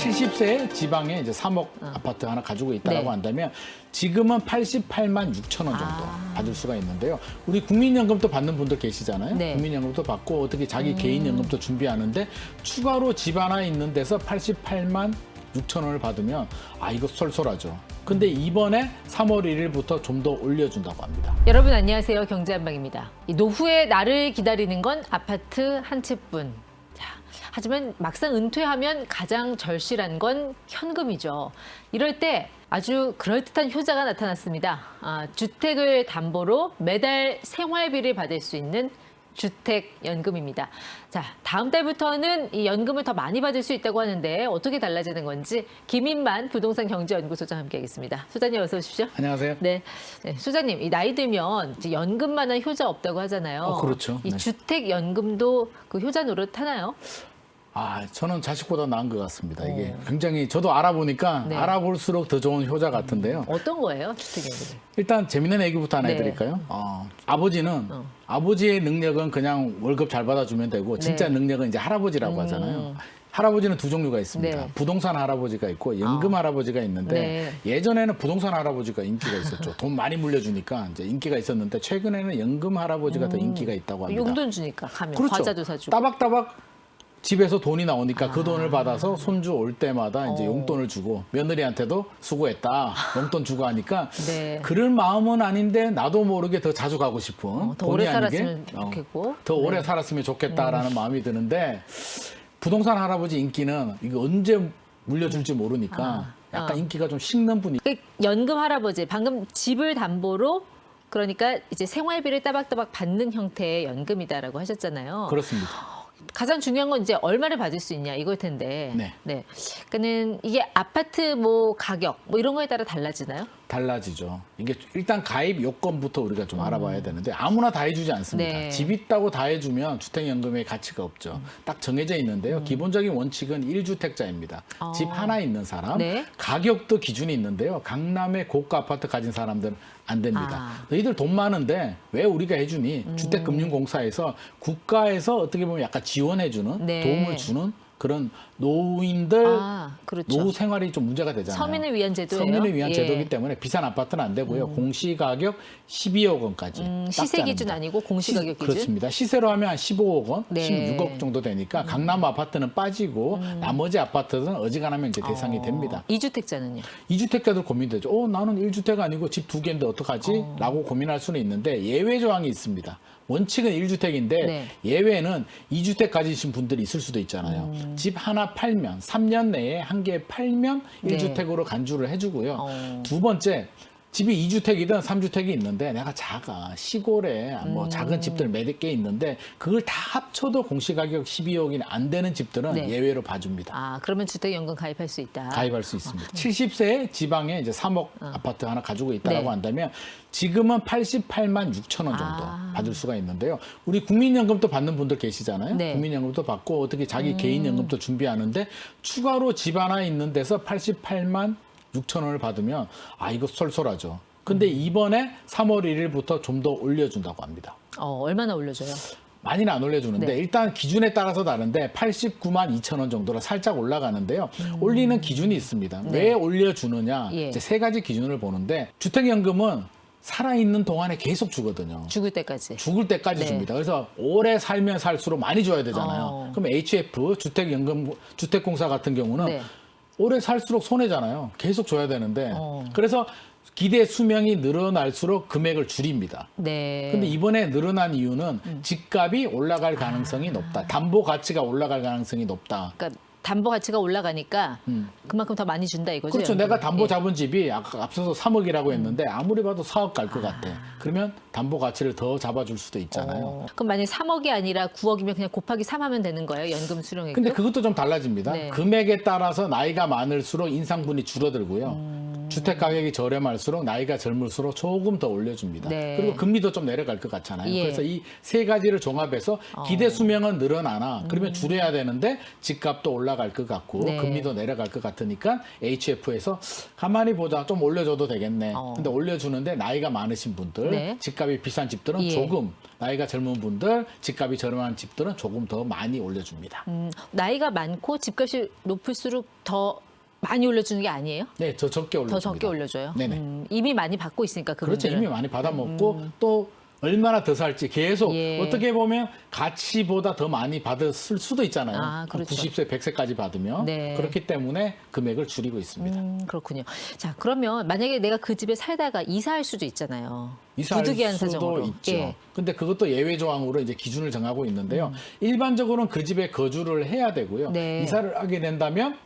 70세 지방에 이제 3억 아파트 하나 가지고 있다라고 네. 한다면 지금은 88만 6천 원 정도 받을 수가 있는데요. 우리 국민연금도 받는 분들 계시잖아요. 네. 국민연금도 받고 어떻게 자기 개인연금도 준비하는데 추가로 집 하나 있는 데서 88만 6천 원을 받으면 이거 쏠쏠하죠. 근데 이번에 3월 1일부터 좀 더 올려준다고 합니다. 여러분 안녕하세요. 경제한방입니다. 이 노후의 나를 기다리는 건 아파트 한 채뿐. 하지만 막상 은퇴하면 가장 절실한 건 현금이죠. 이럴 때 아주 그럴듯한 효자가 나타났습니다. 주택을 담보로 매달 생활비를 받을 수 있는 주택연금입니다. 자, 다음 달부터는 이 연금을 더 많이 받을 수 있다고 하는데 어떻게 달라지는 건지 김인만 부동산 경제연구소장 함께하겠습니다. 소장님 어서 오십시오. 안녕하세요. 네, 소장님 이 나이 들면 이제 연금만한 효자 없다고 하잖아요. 그렇죠. 이 네. 주택연금도 그 효자 노릇 하나요? 저는 자식보다 나은 것 같습니다. 이게 굉장히 저도 알아보니까 네. 알아볼수록 더 좋은 효자 같은데요. 어떤 거예요, 주택연금? 일단 재밌는 얘기부터 하나 네. 해드릴까요? 아버지는 아버지의 능력은 그냥 월급 잘 받아주면 되고 진짜 네. 능력은 이제 할아버지라고 하잖아요. 할아버지는 두 종류가 있습니다. 네. 부동산 할아버지가 있고 연금 할아버지가 있는데 예전에는 부동산 할아버지가 인기가 있었죠. 돈 많이 물려주니까 이제 인기가 있었는데 최근에는 연금 할아버지가 더 인기가 있다고 합니다. 용돈 주니까 가면 그렇죠. 과자도 사주고. 따박따박 집에서 돈이 나오니까 그 돈을 받아서 손주 올 때마다 이제 용돈을 주고 며느리한테도 수고했다 용돈 주고 하니까 네. 그럴 마음은 아닌데 나도 모르게 더 자주 가고 싶은 더 오래 본의 아니게, 살았으면 좋겠고. 더 오래 살았으면 좋겠다라는 마음이 드는데 부동산 할아버지 인기는 이거 언제 물려줄지 모르니까 약간 인기가 좀 식는 분이 그 연금 할아버지 방금 집을 담보로 그러니까 이제 생활비를 따박따박 받는 형태의 연금이다라고 하셨잖아요. 그렇습니다. 가장 중요한 건 이제 얼마를 받을 수 있냐 이걸 텐데. 네. 그러니까는 이게 아파트 뭐 가격 뭐 이런 거에 따라 달라지나요? 달라지죠. 이게 일단 가입 요건부터 우리가 좀 알아봐야 되는데 아무나 다 해주지 않습니다. 네. 집 있다고 다 해주면 주택연금의 가치가 없죠. 딱 정해져 있는데요. 기본적인 원칙은 1주택자입니다. 집 하나 있는 사람, 네. 가격도 기준이 있는데요. 강남에 고가 아파트 가진 사람들은 안 됩니다. 너희들 돈 많은데 왜 우리가 해주니? 주택금융공사에서 국가에서 어떻게 보면 약간 지원해주는 네. 도움을 주는 그런 노인들 그렇죠. 노후 생활이 좀 문제가 되잖아요. 서민을 위한 제도예요. 서민을 위한 예. 제도이기 때문에 비싼 아파트는 안 되고요. 공시가격 12억 원까지. 시세 기준 아니고 공시가격 기준? 그렇습니다. 시세로 하면 한 15억 원, 네. 16억 정도 되니까 강남 아파트는 빠지고 나머지 아파트는 어지간하면 이제 대상이 됩니다. 2주택자는요? 2주택자들 고민되죠. 나는 1주택 아니고 집 2개인데 어떡하지? 라고 고민할 수는 있는데 예외 조항이 있습니다. 원칙은 1주택인데 네. 예외는 2주택 가지신 분들이 있을 수도 있잖아요. 집 하나 팔면 3년 내에 한 개 팔면 네. 1주택으로 간주를 해주고요. 두 번째 집이 2주택이든 3주택이 있는데 내가 작아 시골에 뭐 작은 집들 몇 개 있는데 그걸 다 합쳐도 공시가격 12억이 안 되는 집들은 네. 예외로 봐줍니다. 그러면 주택연금 가입할 수 있다. 가입할 수 있습니다. 70세 지방에 이제 3억 아파트 하나 가지고 있다라고 네. 한다면 지금은 88만 6천 원 정도 받을 수가 있는데요. 우리 국민연금도 받는 분들 계시잖아요. 네. 국민연금도 받고 어떻게 자기 개인연금도 준비하는데 추가로 집 하나 있는 데서 88만 6천 원을 받으면 이거 쏠쏠하죠. 근데 이번에 3월 1일부터 좀 더 올려준다고 합니다. 얼마나 올려줘요? 많이는 안 올려주는데 네. 일단 기준에 따라서 다른데 89만 2천 원 정도로 살짝 올라가는데요. 올리는 기준이 있습니다. 네. 왜 올려주느냐? 예. 이제 세 가지 기준을 보는데 주택연금은 살아있는 동안에 계속 주거든요. 죽을 때까지. 죽을 때까지 네. 줍니다. 그래서 오래 살면 살수록 많이 줘야 되잖아요. 그럼 HF 주택공사 같은 경우는 네. 오래 살수록 손해잖아요. 계속 줘야 되는데 그래서 기대 수명이 늘어날수록 금액을 줄입니다. 네. 근데 이번에 늘어난 이유는 집값이 올라갈 가능성이 높다. 담보 가치가 올라갈 가능성이 높다. 그러니까 담보 가치가 올라가니까 그만큼 더 많이 준다 이거죠? 그렇죠. 연금을. 내가 담보 예. 잡은 집이 아까 앞서서 3억이라고 했는데 아무리 봐도 4억 갈 것 같아. 그러면 담보 가치를 더 잡아줄 수도 있잖아요. 그럼 만약에 3억이 아니라 9억이면 그냥 곱하기 3 하면 되는 거예요? 연금 수령액도? 근데 그것도 좀 달라집니다. 네. 금액에 따라서 나이가 많을수록 인상분이 줄어들고요. 주택 가격이 저렴할수록 나이가 젊을수록 조금 더 올려줍니다. 네. 그리고 금리도 좀 내려갈 것 같잖아요. 예. 그래서 이 세 가지를 종합해서 기대 수명은 늘어나나 그러면 줄여야 되는데 집값도 올라갈 것 같고 네. 금리도 내려갈 것 같으니까 HF에서 가만히 보자 좀 올려줘도 되겠네. 근데 올려주는데 나이가 많으신 분들, 네. 집값이 비싼 집들은 예. 조금 나이가 젊은 분들, 집값이 저렴한 집들은 조금 더 많이 올려줍니다. 나이가 많고 집값이 높을수록 더 많이 올려주는 게 아니에요? 네, 더 적게 올려줍니다. 더 적게 올려줘요? 네네. 이미 많이 받고 있으니까 그렇죠. 그분들은. 이미 많이 받아먹고 또 얼마나 더 살지 계속 예. 어떻게 보면 가치보다 더 많이 받을 수도 있잖아요. 아, 그렇죠. 90세, 100세까지 받으면. 네. 그렇기 때문에 금액을 줄이고 있습니다. 그렇군요. 자, 그러면 만약에 내가 그 집에 살다가 이사할 수도 있잖아요. 이사할 부득이한 수도 사정으로. 있죠. 예. 근데 그것도 예외 조항으로 이제 기준을 정하고 있는데요. 일반적으로는 그 집에 거주를 해야 되고요. 네. 이사를 하게 된다면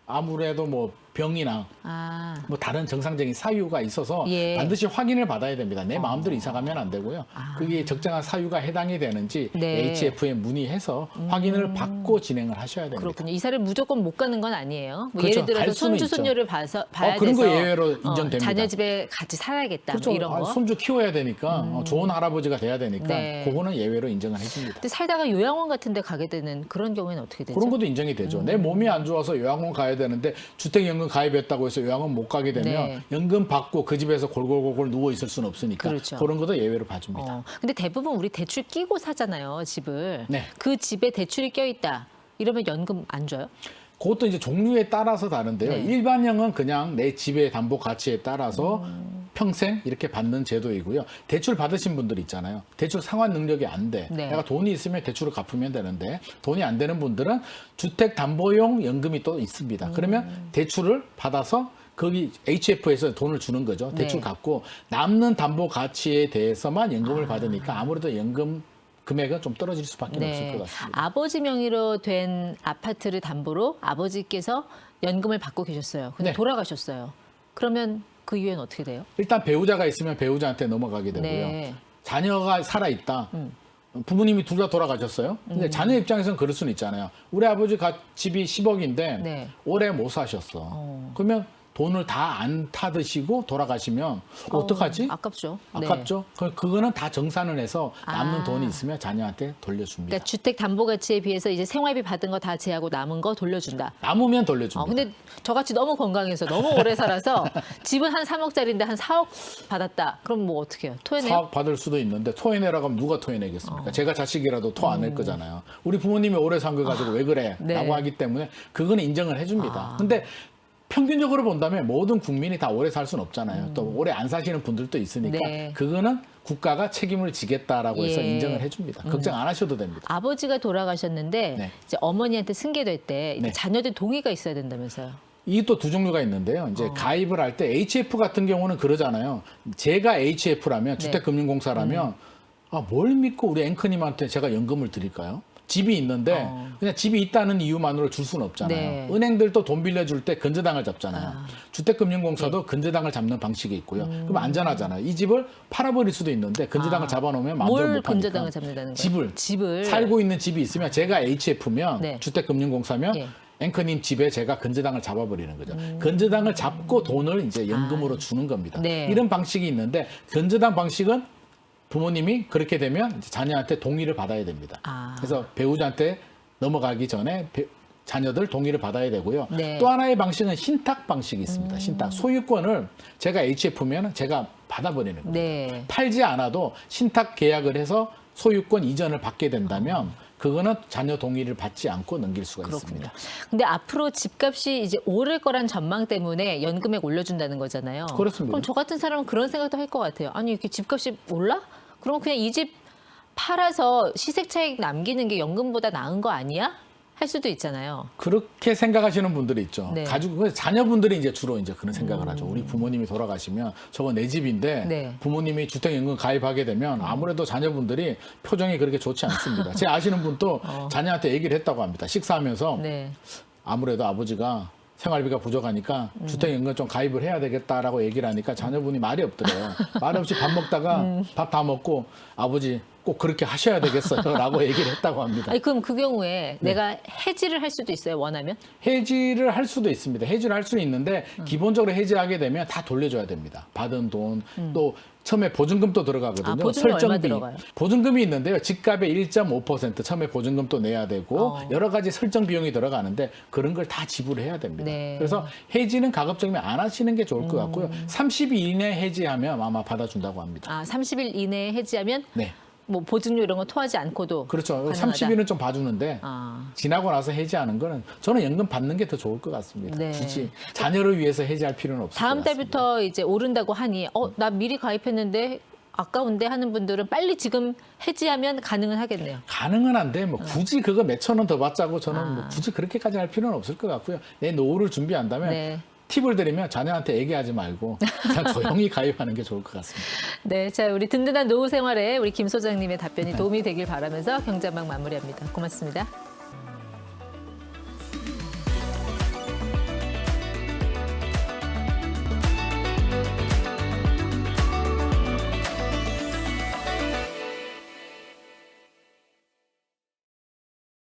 아무래도 뭐 병이나 아, 뭐 다른 정상적인 사유가 있어서 예. 반드시 확인을 받아야 됩니다. 내 마음대로 이사 가면 안 되고요. 그게 적정한 사유가 해당이 되는지 네. HF에 문의해서 확인을 받고 진행을 하셔야 됩니다. 그렇군요. 이사를 무조건 못 가는 건 아니에요. 뭐 그렇죠. 예를 들어서 갈 수는 손주, 있죠. 손녀를 봐야 그런 거 돼서 예외로 인정됩니다. 자녀 집에 같이 살아야겠다. 그렇죠. 뭐 이런 거. 손주 키워야 되니까 좋은 할아버지가 돼야 되니까 네. 그거는 예외로 인정을 해줍니다. 근데 살다가 요양원 같은 데 가게 되는 그런 경우에는 어떻게 되죠? 그런 것도 인정이 되죠. 내 몸이 안 좋아서 요양원 가야 되는데 주택연금 가입했다고 해서 요양원 못 가게 되면 네. 연금 받고 그 집에서 골골골골 누워 있을 수는 없으니까 그렇죠. 그런 것도 예외로 봐줍니다. 근데 대부분 우리 대출 끼고 사잖아요, 집을. 네. 그 집에 대출이 껴있다. 이러면 연금 안 줘요? 그것도 이제 종류에 따라서 다른데요. 네. 일반형은 그냥 내 집의 담보 가치에 따라서 평생 이렇게 받는 제도이고요. 대출 받으신 분들 있잖아요. 대출 상환 능력이 안 돼. 네. 내가 돈이 있으면 대출을 갚으면 되는데 돈이 안 되는 분들은 주택 담보용 연금이 또 있습니다. 그러면 대출을 받아서 거기 HF에서 돈을 주는 거죠. 대출 네. 갚고 남는 담보 가치에 대해서만 연금을 받으니까 아무래도 연금 금액은 좀 떨어질 수밖에 없을 것 같습니다. 아버지 명의로 된 아파트를 담보로 아버지께서 연금을 받고 계셨어요. 근데 네. 돌아가셨어요. 그러면 그 이후에는 어떻게 돼요? 일단 배우자가 있으면 배우자한테 넘어가게 되고요. 네. 자녀가 살아있다. 부모님이 둘 다 돌아가셨어요. 근데 자녀 입장에서는 그럴 수는 있잖아요. 우리 아버지 집이 10억인데 네. 오래 못 사셨어. 그러면 돈을 다 안 타드시고 돌아가시면 어떡하지? 아깝죠. 네. 아깝죠? 그거는 다 정산을 해서 남는 아. 돈이 있으면 자녀한테 돌려줍니다. 그러니까 주택 담보 가치에 비해서 이제 생활비 받은 거 다 제하고 남은 거 돌려준다. 남으면 돌려줍니다. 근데 저같이 너무 건강해서 너무 오래 살아서 집은 한 3억짜리인데 한 4억 받았다. 그럼 뭐 어떻게 해요? 토해내요? 사억 받을 수도 있는데 토해내라고 하면 누가 토해내겠습니까? 제가 자식이라도 토 안 낼 거잖아요. 우리 부모님이 오래 산 거 가지고 왜 그래? 네. 라고 하기 때문에 그거는 인정을 해줍니다. 근데 평균적으로 본다면 모든 국민이 다 오래 살 수는 없잖아요. 또 오래 안 사시는 분들도 있으니까 네. 그거는 국가가 책임을 지겠다라고 해서 예. 인정을 해줍니다. 걱정 안 하셔도 됩니다. 아버지가 돌아가셨는데 네. 이제 어머니한테 승계될 때 네. 자녀들 동의가 있어야 된다면서요. 이게 또 두 종류가 있는데요. 이제 가입을 할 때 HF 같은 경우는 그러잖아요. 제가 HF라면 주택금융공사라면 뭘 믿고 우리 앵커님한테 제가 연금을 드릴까요? 집이 있는데 그냥 집이 있다는 이유만으로 줄 수는 없잖아요. 네. 은행들도 돈 빌려줄 때 건저당을 잡잖아요. 주택금융공사도 건저당을 잡는 방식이 있고요. 그럼 안전하잖아요. 이 집을 팔아버릴 수도 있는데 건저당을 잡아놓으면 마음대로 뭘 못 파니까. 건저당을 잡는다는 거예요? 집을 살고 있는 집이 있으면 제가 HF면 네. 주택금융공사면 예. 앵커님 집에 제가 건저당을 잡아버리는 거죠. 건저당을 잡고 돈을 이제 연금으로 주는 겁니다. 네. 이런 방식이 있는데 건저당 방식은 부모님이 그렇게 되면 이제 자녀한테 동의를 받아야 됩니다. 그래서 배우자한테 넘어가기 전에 자녀들 동의를 받아야 되고요. 네. 또 하나의 방식은 신탁 방식이 있습니다. 신탁. 소유권을 제가 HF면 제가 받아버리는 겁니다. 네. 팔지 않아도 신탁 계약을 해서 소유권 이전을 받게 된다면 그거는 자녀 동의를 받지 않고 넘길 수가 있습니다. 근데 앞으로 집값이 이제 오를 거란 전망 때문에 연금액 올려준다는 거잖아요. 그렇습니다. 그럼 저 같은 사람은 그런 생각도 할 것 같아요. 아니 이렇게 집값이 올라? 그러면 그냥 이 집 팔아서 시세 차익 남기는 게 연금보다 나은 거 아니야? 할 수도 있잖아요. 그렇게 생각하시는 분들이 있죠. 네. 가지고 자녀분들이 이제 주로 이제 그런 생각을 하죠. 우리 부모님이 돌아가시면 저거 내 집인데 네. 부모님이 주택연금 가입하게 되면 아무래도 자녀분들이 표정이 그렇게 좋지 않습니다. 제 아시는 분도 자녀한테 얘기를 했다고 합니다. 식사하면서 네. 아무래도 아버지가 생활비가 부족하니까 주택연금 좀 가입을 해야 되겠다라고 얘기를 하니까 자녀분이 말이 없더래요. 말 없이 밥 먹다가 밥 다 먹고 아버지 꼭 그렇게 하셔야 되겠어요라고 얘기를 했다고 합니다. 아니, 그럼 그 경우에 내가 해지를 할 수도 있어요, 원하면? 해지를 할 수도 있습니다. 해지를 할 수는 있는데 기본적으로 해지하게 되면 다 돌려줘야 됩니다. 받은 돈, 또 처음에 보증금도 들어가거든요. 아, 보증금 얼마 들어가요? 보증금이 있는데요. 집값의 1.5% 처음에 보증금도 내야 되고 여러 가지 설정 비용이 들어가는데 그런 걸 다 지불해야 됩니다. 네. 그래서 해지는 가급적이면 안 하시는 게 좋을 것 같고요. 30일 이내 해지하면 아마 받아준다고 합니다. 아, 30일 이내에 해지하면 네. 뭐 보증료 이런 거 토하지 않고도 그렇죠. 가능하다. 30일은 좀 봐주는데 아. 지나고 나서 해지하는 거는 저는 연금 받는 게 더 좋을 것 같습니다. 네. 굳이 자녀를 위해서 해지할 필요는 없을 것 다음 같습니다. 달부터 이제 오른다고 하니 나 미리 가입했는데 아까운데 하는 분들은 빨리 지금 해지하면 가능은 하겠네요. 가능은 한데 뭐 굳이 그거 몇천 원 더 받자고 저는 뭐 굳이 그렇게까지 할 필요는 없을 것 같고요. 내 노후를 준비한다면 네. 팁을 드리면 자녀한테 얘기하지 말고 그냥 조용히 가입하는 게 좋을 것 같습니다. 네, 자 우리 든든한 노후 생활에 우리 김 소장님의 답변이 도움이 되길 바라면서 경제한방 마무리합니다. 고맙습니다.